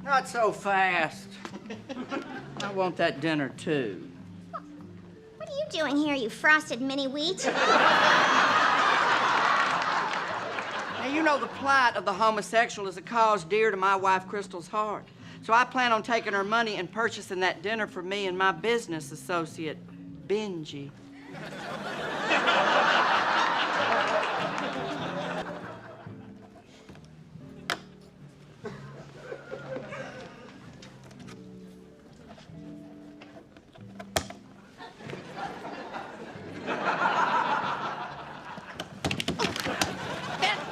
Not so fast. I want that dinner, too. What are you doing here, you frosted mini-wheat? Now, you know the plight of the homosexual is a cause dear to my wife, Crystal's heart. So I plan on taking her money and purchasing that dinner for me and my business associate, Benji.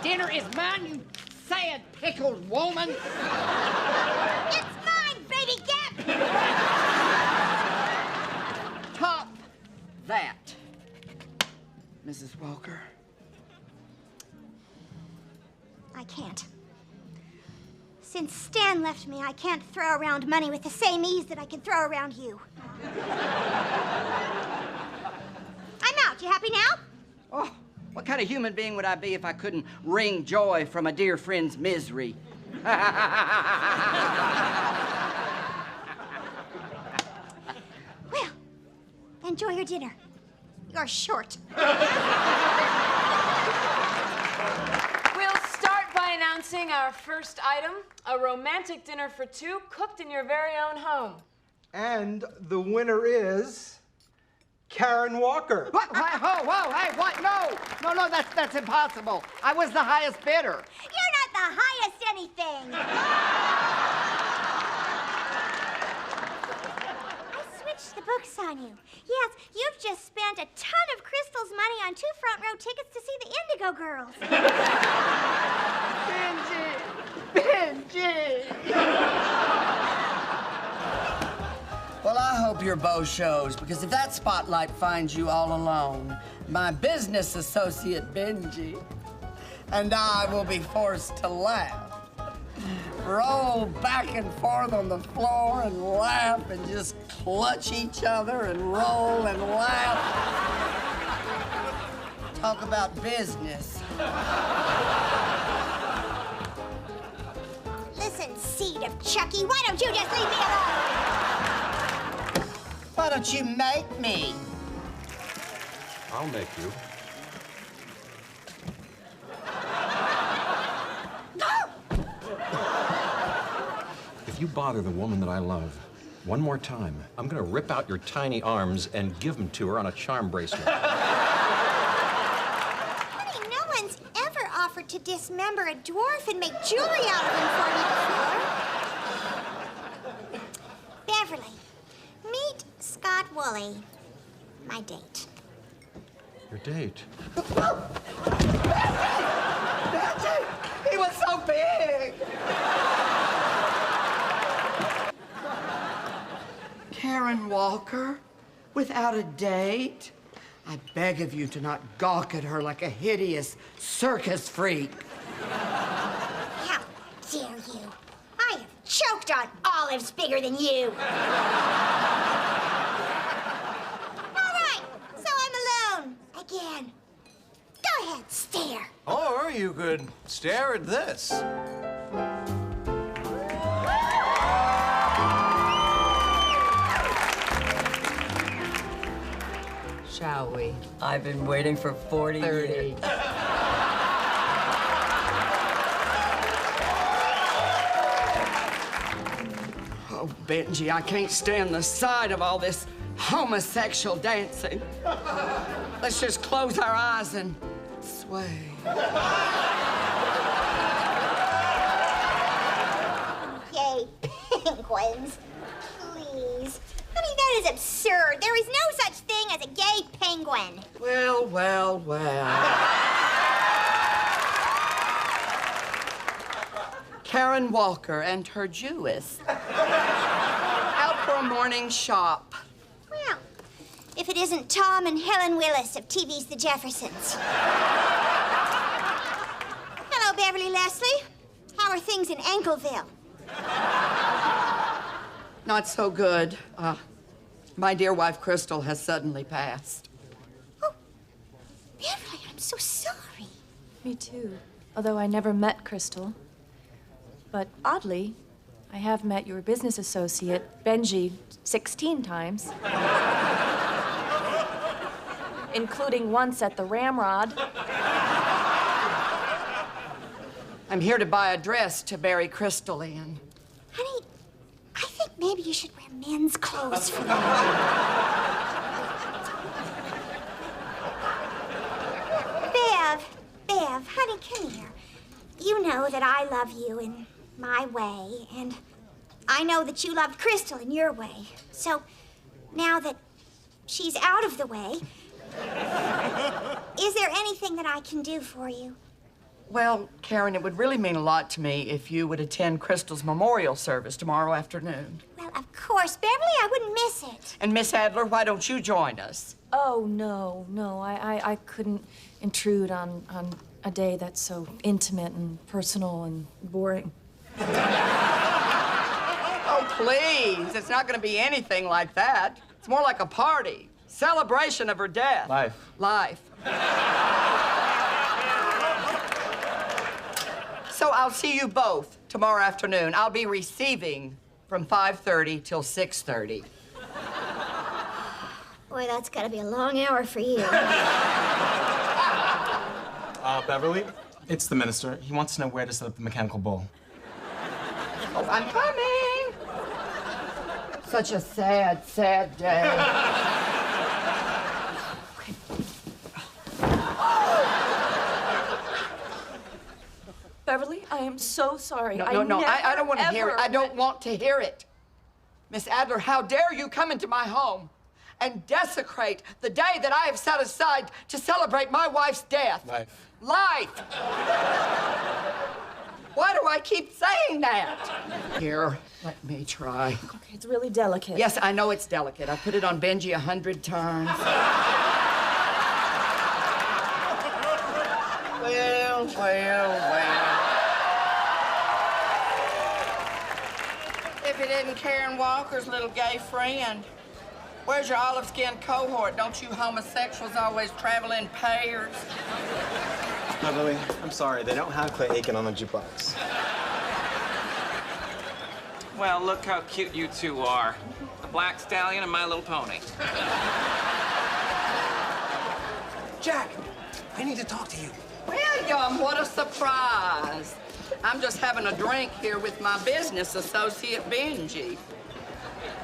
Dinner is mine, you sad, pickled woman. It's mine, baby Gap! Top that, Mrs. Walker. I can't. Since Stan left me, I can't throw around money with the same ease that I can throw around you. I'm out. You happy now? Oh, what kind of human being would I be if I couldn't wring joy from a dear friend's misery? Well, enjoy your dinner. You're short. We'll start by announcing our first item, a romantic dinner for two cooked in your very own home. And the winner is Karen Walker. What? Whoa, hey, what? No, that's impossible. I was the highest bidder. You're not the highest anything. I switched the books on you. Yes, you've just spent a ton of Crystal's money on 2 front-row tickets to see the Indigo Girls. Benji! Well, I hope your bow shows, because if that spotlight finds you all alone, my business associate, Benji, and I will be forced to laugh. Roll back and forth on the floor and laugh and just clutch each other and roll and laugh. Talk about business. Listen, seed of Chucky, why don't you just leave me alone? Why don't you make me? I'll make you. If you bother the woman that I love one more time, I'm gonna rip out your tiny arms and give them to her on a charm bracelet. Honey, no one's ever offered to dismember a dwarf and make jewelry out of him for me before. Beverly, meet Scott Woolley, my date. Your date? He was so big! Karen Walker, without a date? I beg of you to not gawk at her like a hideous circus freak. How dare you? I have choked on olives bigger than you. All right, so I'm alone again. Go ahead, stare. Or you could stare at this. Shall we? I've been waiting for 40 years. Oh, Benji, I can't stand the sight of all this homosexual dancing. Let's just close our eyes and sway. Yay, penguins. Please. Honey, that is absurd. There is no such thing as a gay penguin. Well, well, well. Karen Walker and her Jewess. Out for a morning shop. Well, if it isn't Tom and Helen Willis of TV's The Jeffersons. Hello, Beverly Leslie. How are things in Ankleville? Not so good. My dear wife, Crystal, has suddenly passed. Oh, Beverly, I'm so sorry. Me too. Although I never met Crystal. But oddly, I have met your business associate, Benji, 16 times. Including once at the Ramrod. I'm here to buy a dress to bury Crystal in. Honey, I think maybe you should wear men's clothes for that. Bev, honey, come here. You know that I love you in my way, and I know that you loved Crystal in your way. So now that she's out of the way, is there anything that I can do for you? Well, Karen, it would really mean a lot to me if you would attend Crystal's memorial service tomorrow afternoon. Well, of course, Beverly, I wouldn't miss it. And Miss Adler, why don't you join us? Oh, no, I couldn't intrude on a day that's so intimate and personal and boring. Oh, please, it's not gonna be anything like that. It's more like a party, celebration of her death. Life. So I'll see you both tomorrow afternoon. I'll be receiving from 5:30 till 6:30. Boy, that's gotta be a long hour for you. Beverly, it's the minister. He wants to know where to set up the mechanical bull. Oh, I'm coming. Such a sad, sad day. Beverly, I am so sorry. No, I don't want to hear it. I don't want to hear it. Miss Adler, how dare you come into my home and desecrate the day that I have set aside to celebrate my wife's death? Life. Why do I keep saying that? Here, let me try. Okay, it's really delicate. Yes, I know it's delicate. I put it on Benji 100 times. Well. If it isn't Karen Walker's little gay friend. Where's your olive-skinned cohort? Don't you homosexuals always travel in pairs? Beverly, I'm sorry. They don't have Clay Aiken on the jukebox. Well, look how cute you two are. The Black Stallion and My Little Pony. Jack, I need to talk to you. William, what a surprise. I'm just having a drink here with my business associate, Benji.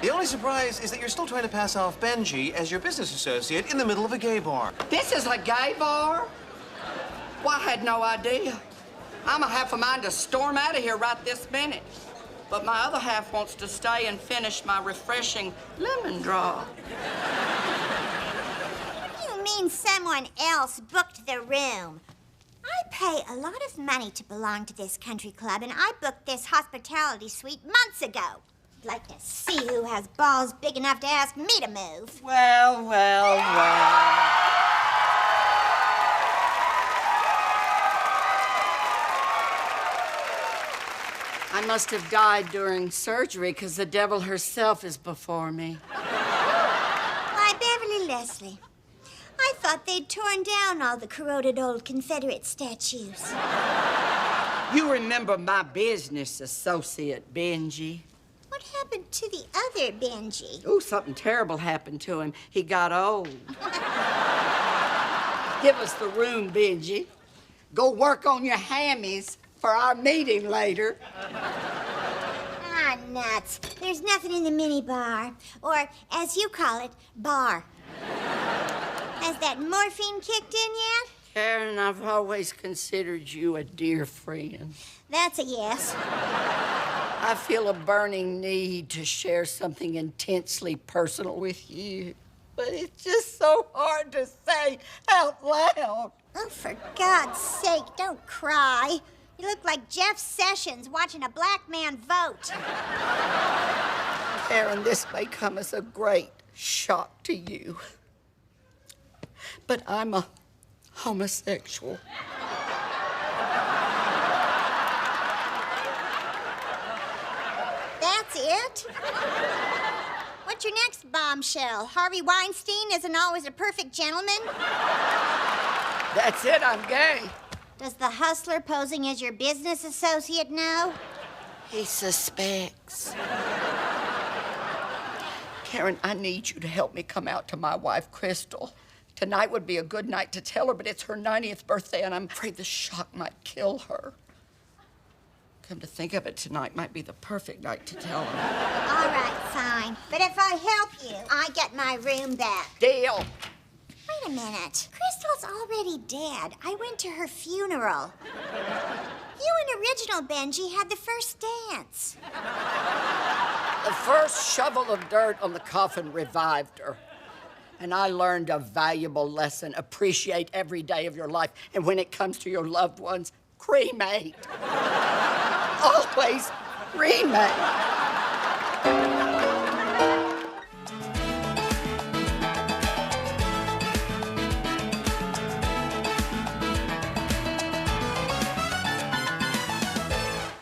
The only surprise is that you're still trying to pass off Benji as your business associate in the middle of a gay bar. This is a gay bar? Well, I had no idea. I'm a half a mind to storm out of here right this minute. But my other half wants to stay and finish my refreshing lemon drop. You mean someone else booked the room? I pay a lot of money to belong to this country club, and I booked this hospitality suite months ago. I'd like to see who has balls big enough to ask me to move. Well. I must have died during surgery because the devil herself is before me. Why, Beverly Leslie, I thought they'd torn down all the corroded old Confederate statues. You remember my business associate, Benji? What happened to the other Benji? Ooh, something terrible happened to him. He got old. Give us the room, Benji. Go work on your hammies for our meeting later. Ah, nuts. There's nothing in the minibar. Or, as you call it, bar. Has that morphine kicked in yet? Karen, I've always considered you a dear friend. That's a yes. I feel a burning need to share something intensely personal with you. But it's just so hard to say out loud. Oh, for God's sake, don't cry. You look like Jeff Sessions watching a black man vote. Karen, this may come as a great shock to you. But I'm a homosexual. That's it? What's your next bombshell? Harvey Weinstein isn't always a perfect gentleman? That's it, I'm gay. Does the hustler posing as your business associate know? He suspects. Karen, I need you to help me come out to my wife, Crystal. Tonight would be a good night to tell her, but it's her 90th birthday, and I'm afraid the shock might kill her. Come to think of it, tonight might be the perfect night to tell her. All right, fine. But if I help you, I get my room back. Deal. Wait a minute. Crystal's already dead. I went to her funeral. You and original Benji had the first dance. The first shovel of dirt on the coffin revived her. And I learned a valuable lesson. Appreciate every day of your life. And when it comes to your loved ones, cremate. Always cremate.